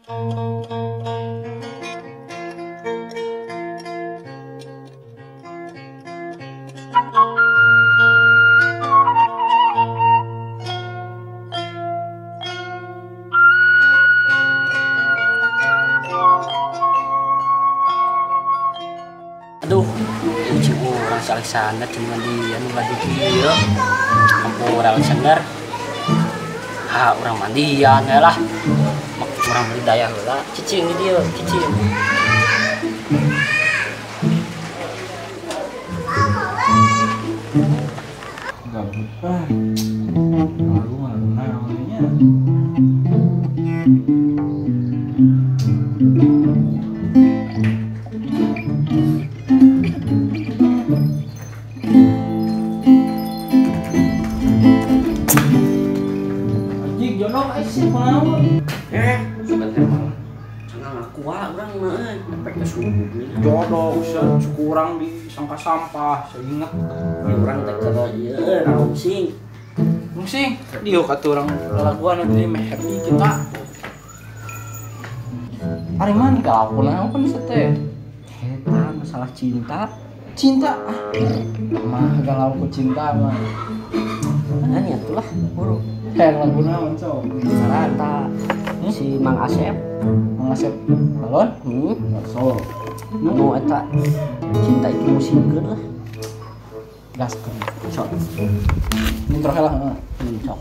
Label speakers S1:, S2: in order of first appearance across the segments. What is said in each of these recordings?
S1: Aduh, ucing orang si Alexander cuma dia nu lagi dia. Kampung Alexander. Ah, orang mandian ya lah. Orang beli daya heula. Cicing dia, cicing.
S2: Gabut ah. Lalu mana namanya? Jodoh sih mau.
S1: Sebentar mah. Cenah kuat urang mah nepek ke subuh.
S2: Jodoh usah kurang disangka sampah, saya ingat.
S1: Ya urang teh keur ieu naon sing.
S2: Musing, dia kata orang laguan ini meh happy kita. Hari mana galau apa nih sete?
S1: Eta masalah cinta.
S2: Cinta ah. Mah galau ku cinta mah.
S1: Mana nya tuh lah buru.
S2: Kayak lagu naon so.
S1: Sarata si Mang Asep.
S2: Mang Asep balon? So.
S1: Anu eta cinta itu musingkeun lah.
S2: Gaskeun.
S1: Sok.
S2: Intro heula.
S1: Sok.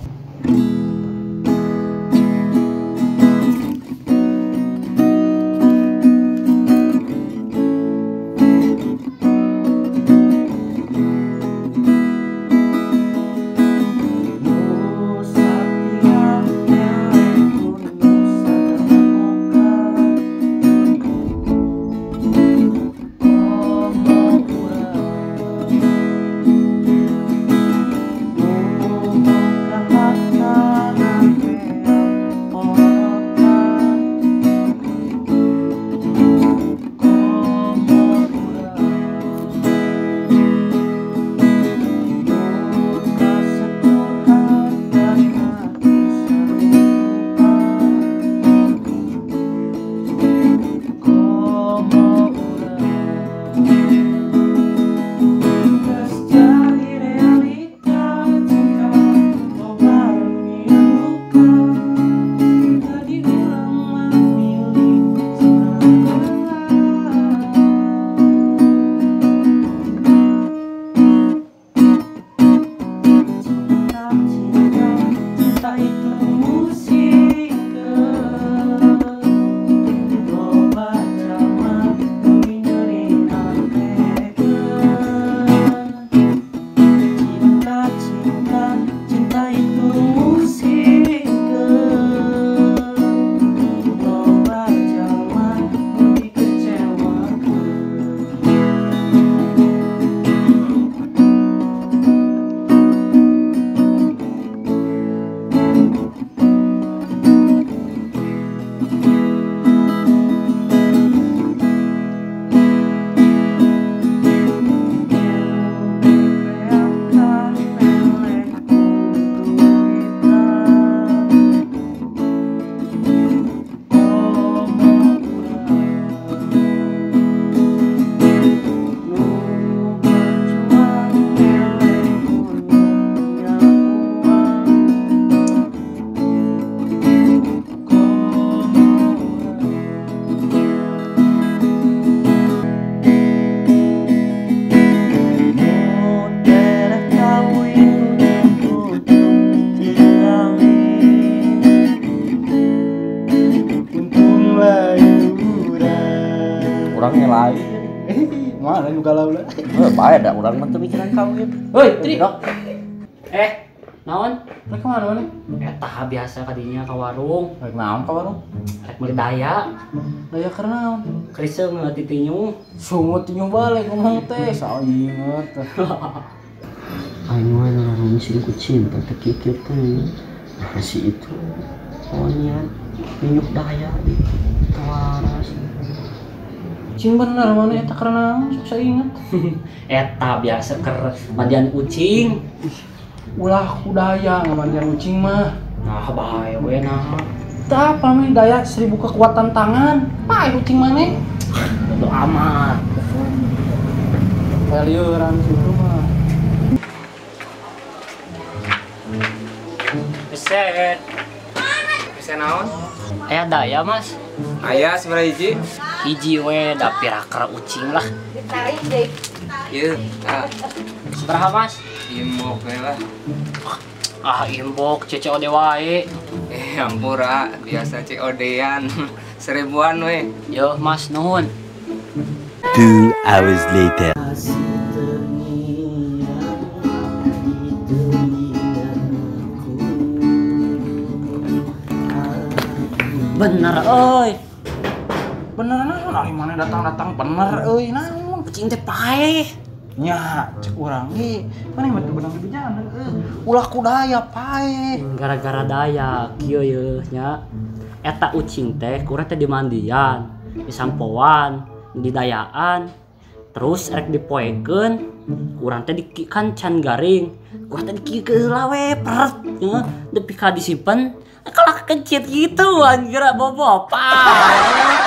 S2: Orangnya lain. Mana nu galau lah.
S1: Bae da urang mah teu mikiran kawin.
S2: Hoi, Tri.
S1: Naon?
S2: Rek kemana mana?
S1: Eta biasa kadinya ka warung.
S2: Rek naon ka warung?
S1: Rek meuli daya.
S2: Daya karena naon?
S1: Kriseung ti tinyu.
S2: Sungut tinyu balik ngomong teh, saya inget.
S1: Aing mah nu sing ku cinta teh kieu teh. Si itu. Pokoknya minjuk daya di Tawaras.
S2: Cing bener mana eta karena naon? Sok saya inget.
S1: Eta biasa keur mandian kucing.
S2: Ulah kudaya ngamandian kucing mah.
S1: Nah bae we nah.
S2: Tak apa namanya daya 1000 kekuatan tangan. Pai kucing mana?
S1: Bodo amat.
S2: Peliuran situ mah.
S1: Beset.
S3: Bisa naon?
S1: Aya daya mas.
S3: Aya seberapa hiji?
S1: Hiji we da pirakra ucing lah.
S4: Ditarik deh.
S3: Ieu,
S1: Seberapa mas?
S3: imbok we lah.
S1: Ah imbok CCOD wae.
S3: Ampura, biasa COD-an. 1000-an we.
S1: Yo mas nuhun.
S5: 2 hours later.
S1: Bener euy.
S2: Bener naon ari mana datang-datang bener euy naon.
S1: Kucing teh paeh.
S2: Nya cek urang ge. Mana mah teu benang bejana ulah kudaya pae.
S1: Gara-gara daya kieu yeuh nya. Eta ucing teh kurang teh dimandian, disampoan, didayaan. Terus rek dipoekeun, kurang teh kan can garing. Kurang teh dikikeun heula we peret nya, depi ka disimpen. Kalau kekencit gitu anjir bobo paeh.